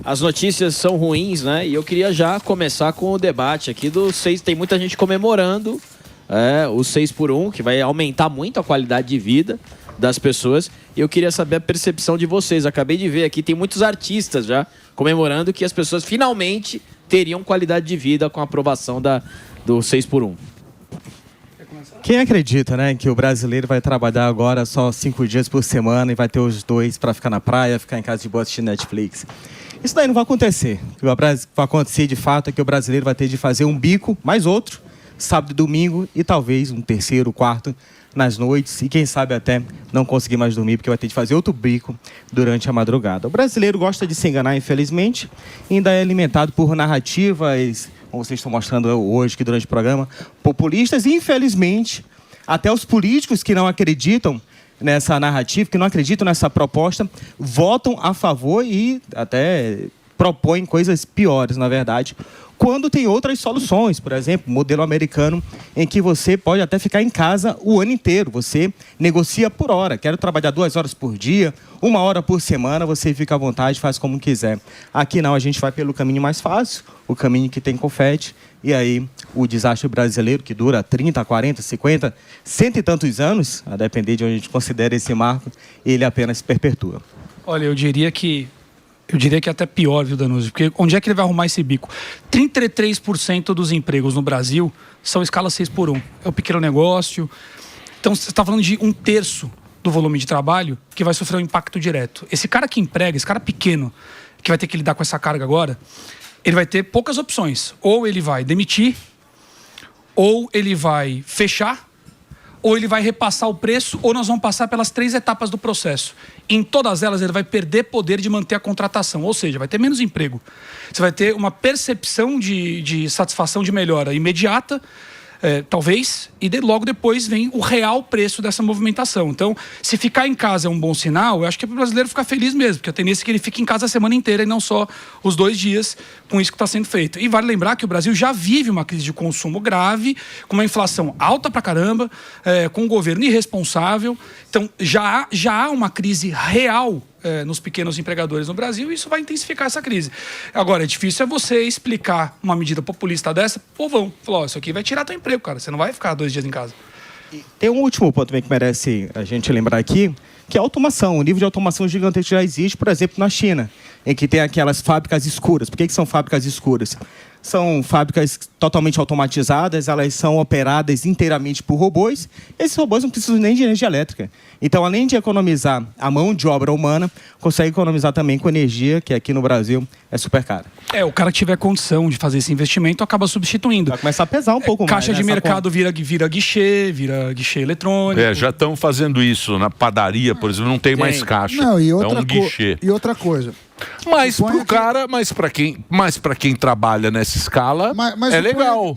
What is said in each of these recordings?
as notícias são ruins, né? E eu queria já começar com o debate aqui do 6. Tem muita gente comemorando o 6x1, que vai aumentar muito a qualidade de vida das pessoas. E eu queria saber a percepção de vocês. Acabei de ver aqui, tem muitos artistas já comemorando que as pessoas finalmente teriam qualidade de vida com a aprovação do 6x1. Quem acredita, né, que o brasileiro vai trabalhar agora só 5 dias por semana e vai ter os 2 para ficar na praia, ficar em casa de boa assistindo Netflix? Isso daí não vai acontecer. O que vai acontecer de fato é que o brasileiro vai ter de fazer um bico, mais outro, sábado e domingo, e talvez um terceiro, quarto nas noites, e quem sabe até não conseguir mais dormir, porque vai ter de fazer outro bico durante a madrugada. O brasileiro gosta de se enganar, infelizmente, e ainda é alimentado por narrativas, como vocês estão mostrando hoje aqui durante o programa, populistas, e infelizmente até os políticos que não acreditam nessa narrativa, que não acreditam nessa proposta, votam a favor e até propõem coisas piores, na verdade, quando tem outras soluções, por exemplo, modelo americano, em que você pode até ficar em casa o ano inteiro, você negocia por hora, quero trabalhar 2 horas por dia, 1 hora por semana, você fica à vontade, faz como quiser. Aqui não, a gente vai pelo caminho mais fácil, o caminho que tem confete, e aí o desastre brasileiro, que dura 30, 40, 50, 100 e tantos anos, a depender de onde a gente considera esse marco, ele apenas se perpetua. Olha, eu diria que até pior, viu, Danuzzi? Porque onde é que ele vai arrumar esse bico? 33% dos empregos no Brasil são escala 6x1. É o pequeno negócio. Então, você está falando de 1/3 do volume de trabalho que vai sofrer um impacto direto. Esse cara que emprega, esse cara pequeno, que vai ter que lidar com essa carga agora, ele vai ter poucas opções. Ou ele vai demitir, ou ele vai fechar, ou ele vai repassar o preço, ou nós vamos passar pelas 3 etapas do processo. Em todas elas, ele vai perder poder de manter a contratação, ou seja, vai ter menos emprego. Você vai ter uma percepção de satisfação de melhora imediata, talvez, e logo depois vem o real preço dessa movimentação. Então, se ficar em casa é um bom sinal, eu acho que é para o brasileiro ficar feliz mesmo, porque a tendência é que ele fique em casa a semana inteira e não só os 2 dias com isso que está sendo feito. E vale lembrar que o Brasil já vive uma crise de consumo grave, com uma inflação alta pra caramba, com um governo irresponsável. Então, já há uma crise real nos pequenos empregadores no Brasil, e isso vai intensificar essa crise. Agora, é difícil você explicar uma medida populista dessa, povão. Falou, isso aqui vai tirar teu emprego, cara. Você não vai ficar 2 dias em casa. E tem um último ponto também que merece a gente lembrar aqui, que é a automação. O nível de automação gigantesco já existe, por exemplo, na China, em que tem aquelas fábricas escuras. Por que são fábricas escuras? São fábricas totalmente automatizadas, elas são operadas inteiramente por robôs. Esses robôs não precisam nem de energia elétrica. Então, além de economizar a mão de obra humana, consegue economizar também com energia, que aqui no Brasil é super cara. O cara que tiver condição de fazer esse investimento acaba substituindo. Vai começar a pesar um pouco mais. Caixa de mercado vira guichê eletrônico. Já estão fazendo isso na padaria, por exemplo, não tem mais caixa. Não, é um guichê. E outra coisa. Mas pro cara, mas para quem trabalha nessa escala, é legal.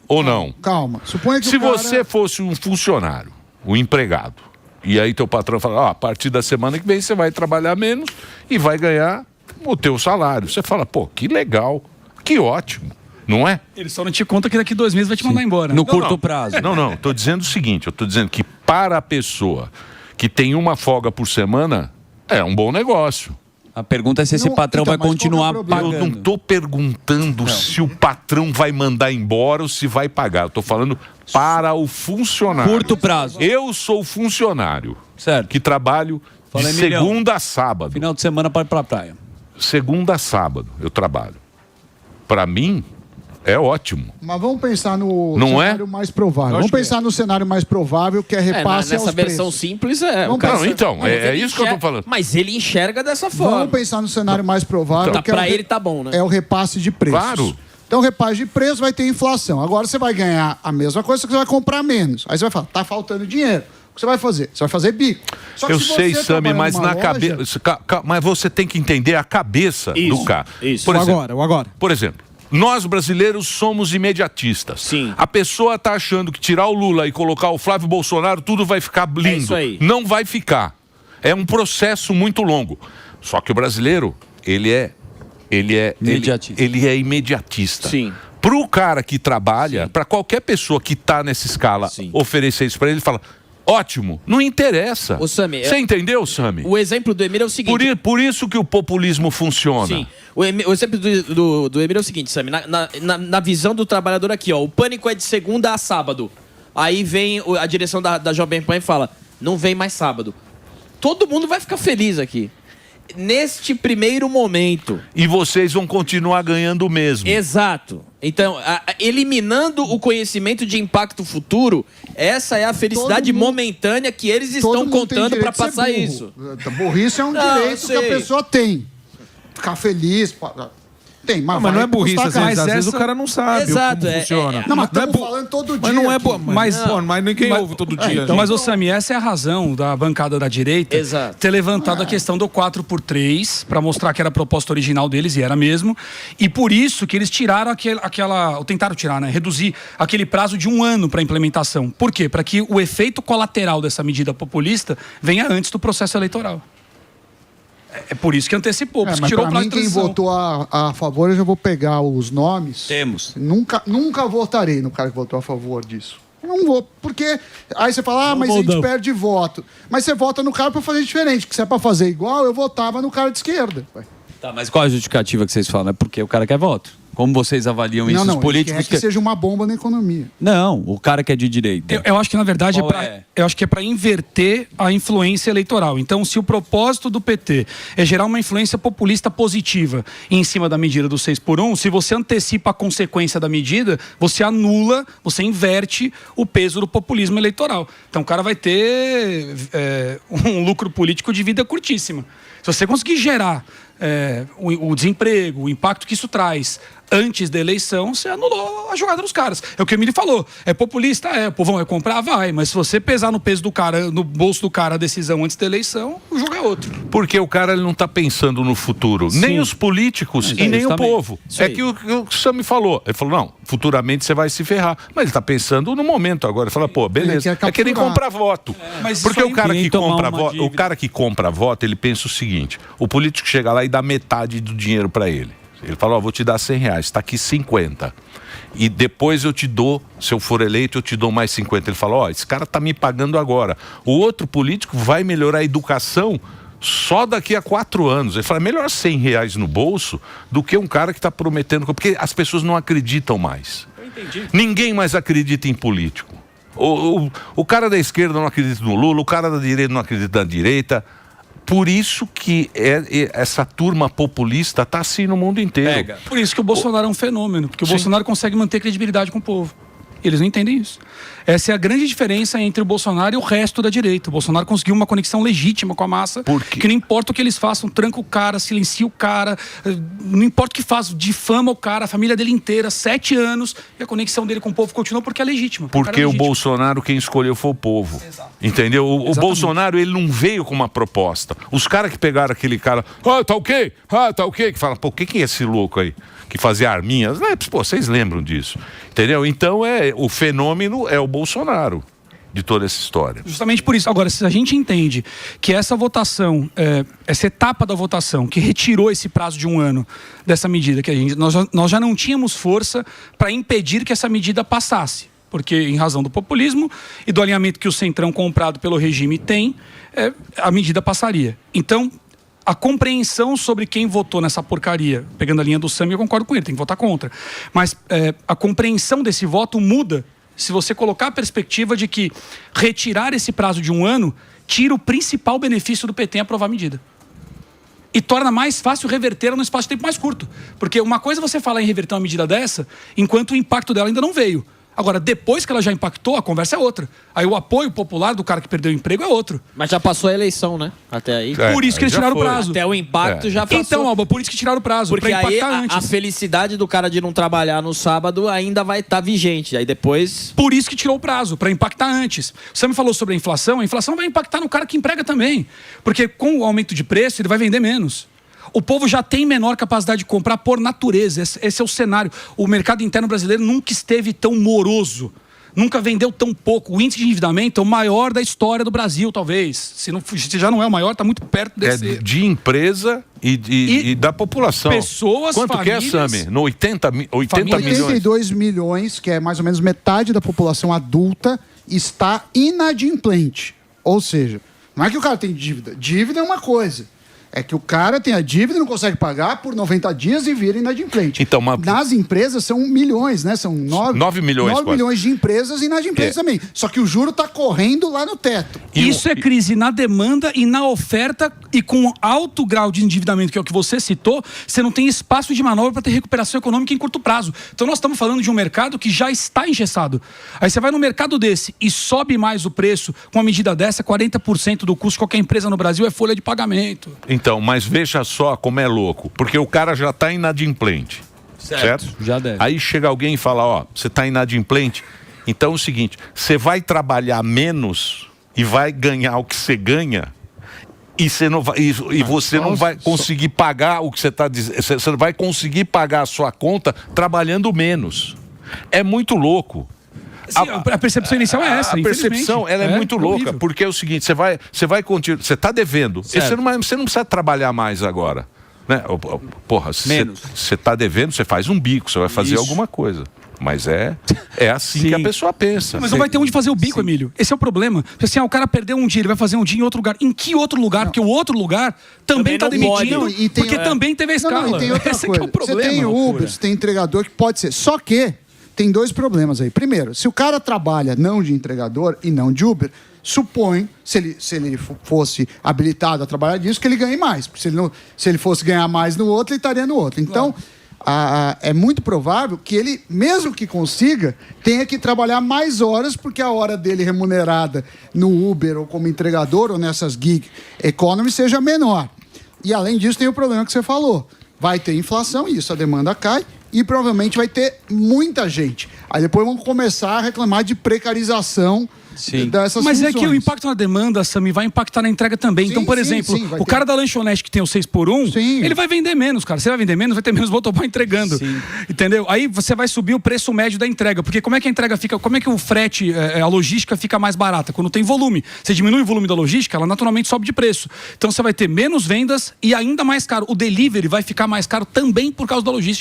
Ou não? Calma. Suponha que se você fosse um funcionário, um empregado, e aí teu patrão fala, a partir da semana que vem você vai trabalhar menos e vai ganhar o teu salário. Você fala, pô, que legal, que ótimo, não é? Ele só não te conta que daqui 2 meses vai te mandar embora. No curto prazo. Não, tô dizendo o seguinte, eu tô dizendo que para a pessoa que tem uma folga por semana, é um bom negócio. A pergunta é se esse patrão vai continuar pagando. Eu não estou perguntando se o patrão vai mandar embora ou se vai pagar. Eu estou falando para o funcionário. Curto prazo. Eu sou funcionário. Certo. Que trabalho de segunda a sábado. Final de semana para ir para a praia. Segunda a sábado eu trabalho. Para mim, é ótimo. Mas vamos pensar no cenário mais provável. Vamos pensar no cenário mais provável, que é repasse aos nessa versão preços. simples é isso que eu tô falando. Mas ele enxerga dessa forma. Vamos pensar no cenário mais provável, que pra ele tá bom, né? É o repasse de preços. Claro. Então, repasse de preço vai ter inflação. Agora você vai ganhar a mesma coisa, só que você vai comprar menos. Aí você vai falar, tá faltando dinheiro. O que você vai fazer? Você vai fazer bico. Só que eu sei, Sami, mas na cabeça... Mas você tem que entender a cabeça do cara. Isso. Por exemplo, agora. Por exemplo, nós brasileiros somos imediatistas. Sim. A pessoa está achando que tirar o Lula e colocar o Flávio Bolsonaro, tudo vai ficar lindo. É isso aí. Não vai ficar. É um processo muito longo. Só que o brasileiro, ele é imediatista. Sim. Para o cara que trabalha, para qualquer pessoa que está nessa escala, oferecer isso para ele, ele fala, Ótimo. Não interessa. Ô, Sami, Você entendeu, Sami? O exemplo do Emílio é o seguinte... Por isso que o populismo funciona. Sim. O exemplo do Emílio é o seguinte, Sami. Na visão do trabalhador aqui, ó. O pânico é de segunda a sábado. Aí vem a direção da Jovem Pan e fala, não vem mais sábado. Todo mundo vai ficar feliz aqui. Neste primeiro momento. E vocês vão continuar ganhando mesmo. Exato. Então, eliminando o conhecimento de impacto futuro, essa é a felicidade momentânea que eles estão contando para passar isso. Burrice é um direito que a pessoa tem. Ficar feliz... Tem, mas não é burrice, às vezes o cara não sabe Exato, como funciona. Não, mas estamos falando todo dia. Mas não é aqui. mas ninguém ouve todo dia. Então, mas, Sami, essa é a razão da bancada da direita ter levantado a questão do 4x3 para mostrar que era a proposta original deles, e era mesmo. E por isso que eles tiraram ou tentaram tirar, né? Reduzir aquele prazo de 1 ano para implementação. Por quê? Para que o efeito colateral dessa medida populista venha antes do processo eleitoral. É por isso que antecipou, por isso que tirou o prazo de transição. Quem votou a favor, eu já vou pegar os nomes. Temos. Nunca votarei no cara que votou a favor disso. Eu não vou, porque aí você fala, mas a gente perde voto. Mas você vota no cara para fazer diferente, porque se é para fazer igual, eu votava no cara de esquerda. Tá, mas qual a justificativa que vocês falam? É porque o cara quer voto. Como vocês avaliam isso? Os políticos quer que seja uma bomba na economia. Não, o cara que é de direita. Eu acho que, na verdade, eu acho que é para inverter a influência eleitoral. Então, se o propósito do PT é gerar uma influência populista positiva em cima da medida do 6x1, se você antecipa a consequência da medida, você anula, você inverte o peso do populismo eleitoral. Então, o cara vai ter um lucro político de vida curtíssima. Se você conseguir gerar o desemprego, o impacto que isso traz antes da eleição, você anulou a jogada dos caras. É o que o Emílio falou. É populista? O povão vai comprar? Vai. Mas se você pesar no peso do cara, no bolso do cara a decisão antes da eleição, o jogo é outro. Porque o cara ele não está pensando no futuro. Sim. Nem os políticos e nem o povo. É que o Sami falou. Ele falou, não, futuramente você vai se ferrar. Mas ele está pensando no momento agora. Ele fala, pô, beleza. É que nem comprar voto. Porque o cara que compra voto, ele pensa o seguinte, o político chega lá e dá metade do dinheiro para ele. Ele fala, vou te dar R$100, está aqui 50. E depois eu te dou, se eu for eleito, eu te dou mais 50. Ele fala, esse cara está me pagando agora. O outro político vai melhorar a educação só daqui a 4 anos. Ele fala, melhor R$100 no bolso do que um cara que está prometendo... Porque as pessoas não acreditam mais. Eu entendi. Ninguém mais acredita em político. O cara da esquerda não acredita no Lula, o cara da direita não acredita na direita... Por isso que essa turma populista está assim no mundo inteiro. Por isso que o Bolsonaro é um fenômeno, porque o Bolsonaro consegue manter credibilidade com o povo. Eles não entendem isso. Essa é a grande diferença entre o Bolsonaro e o resto da direita. O Bolsonaro conseguiu uma conexão legítima com a massa, que não importa o que eles façam, tranca o cara, silencia o cara, não importa o que faz, difama o cara, a família dele inteira, 7 anos, e a conexão dele com o povo continua porque é legítima. Porque o Bolsonaro, quem escolheu foi o povo. Exato. Entendeu? O Bolsonaro, ele não veio com uma proposta. Os caras que pegaram aquele cara, tá ok, que fala, pô, o que é esse louco aí? Que fazia arminhas, pô, vocês lembram disso, entendeu? Então o fenômeno é o Bolsonaro de toda essa história. Justamente por isso. Agora, se a gente entende que essa votação, essa etapa da votação, que retirou esse prazo de 1 ano dessa medida, que nós já não tínhamos força para impedir que essa medida passasse, porque em razão do populismo e do alinhamento que o Centrão comprado pelo regime tem, a medida passaria. Então, a compreensão sobre quem votou nessa porcaria, pegando a linha do Sami, eu concordo com ele, tem que votar contra. Mas a compreensão desse voto muda se você colocar a perspectiva de que retirar esse prazo de 1 ano tira o principal benefício do PT em aprovar a medida. E torna mais fácil reverter num espaço de tempo mais curto. Porque uma coisa é você falar em reverter uma medida dessa, enquanto o impacto dela ainda não veio. Agora, depois que ela já impactou, a conversa é outra. Aí o apoio popular do cara que perdeu o emprego é outro. Mas já passou a eleição, né? Até aí. Por isso que eles tiraram o prazo. Até o impacto já passou. Então, Alba, por isso que tiraram o prazo. Porque aí a felicidade do cara de não trabalhar no sábado ainda vai estar vigente. Aí depois... Por isso que tirou o prazo, para impactar antes. Você me falou sobre a inflação vai impactar no cara que emprega também. Porque com o aumento de preço, ele vai vender menos. O povo já tem menor capacidade de comprar por natureza. Esse é o cenário. O mercado interno brasileiro nunca esteve tão moroso. Nunca vendeu tão pouco. O índice de endividamento é o maior da história do Brasil, talvez. Se já não é o maior, está muito perto desse. De empresa e da população. Pessoas, quanto famílias, que é, Sami? No 80 milhões? 82 milhões, que é mais ou menos metade da população adulta, está inadimplente. Ou seja, não é que o cara tem dívida. Dívida é uma coisa. É que o cara tem a dívida e não consegue pagar por 90 dias e vira inadimplente. Então, nas empresas são milhões, né? São 9 milhões. 9 milhões de empresas inadimplentes também. Só que o juro está correndo lá no teto. Isso é crise na demanda e na oferta, e com alto grau de endividamento, que é o que você citou, você não tem espaço de manobra para ter recuperação econômica em curto prazo. Então nós estamos falando de um mercado que já está engessado. Aí você vai no mercado desse e sobe mais o preço, com uma medida dessa, 40% do custo de qualquer empresa no Brasil é folha de pagamento. Então, mas veja só como é louco, porque o cara já está inadimplente, certo? Já deve. Aí chega alguém e fala, ó, você está inadimplente, então é o seguinte, você vai trabalhar menos e vai ganhar o que você ganha, e você não vai, e você não vai conseguir pagar o que você está dizendo, você vai conseguir pagar a sua conta trabalhando menos. É muito louco. Sim, a percepção inicial é essa. A percepção ela é muito louca, horrível. porque é o seguinte, você vai continuar, você está devendo, e você não precisa trabalhar mais agora, né? Porra, você está devendo, você faz um bico, você vai fazer alguma coisa. Mas é assim que a pessoa pensa. Mas não vai ter onde fazer o bico, Emílio. Esse é o problema. Porque assim, o cara perdeu um dia, ele vai fazer um dia em outro lugar. Em que outro lugar? Porque o outro lugar também está demitindo, porque também teve a escala. E tem outra Esse coisa. é o problema. Você tem Uber, você tem entregador que pode ser. Só que tem dois problemas aí. Primeiro, se o cara trabalha não de entregador e não de Uber, supõe, se ele fosse habilitado a trabalhar disso, que ele ganhe mais. Porque se ele fosse ganhar mais no outro, ele estaria no outro. Então, é muito provável que ele, mesmo que consiga, tenha que trabalhar mais horas, porque a hora dele remunerada no Uber ou como entregador ou nessas gig economy seja menor. E além disso, tem o problema que você falou. Vai ter inflação, e isso a demanda cai, e provavelmente vai ter muita gente. Aí depois vamos começar a reclamar de precarização dessas Mas funções. é que o impacto na demanda, Sami, vai impactar na entrega também. Então, por exemplo, o cara da lanchonete que tem o 6x1, ele vai vender menos, cara. Você vai vender menos, vai ter menos motoboy entregando. Entendeu? Aí você vai subir o preço médio da entrega. Porque como é que a entrega fica, como é que o frete, a logística fica mais barata? Quando tem volume. Você diminui o volume da logística, ela naturalmente sobe de preço. Então você vai ter menos vendas e ainda mais caro. O delivery vai ficar mais caro também por causa da logística.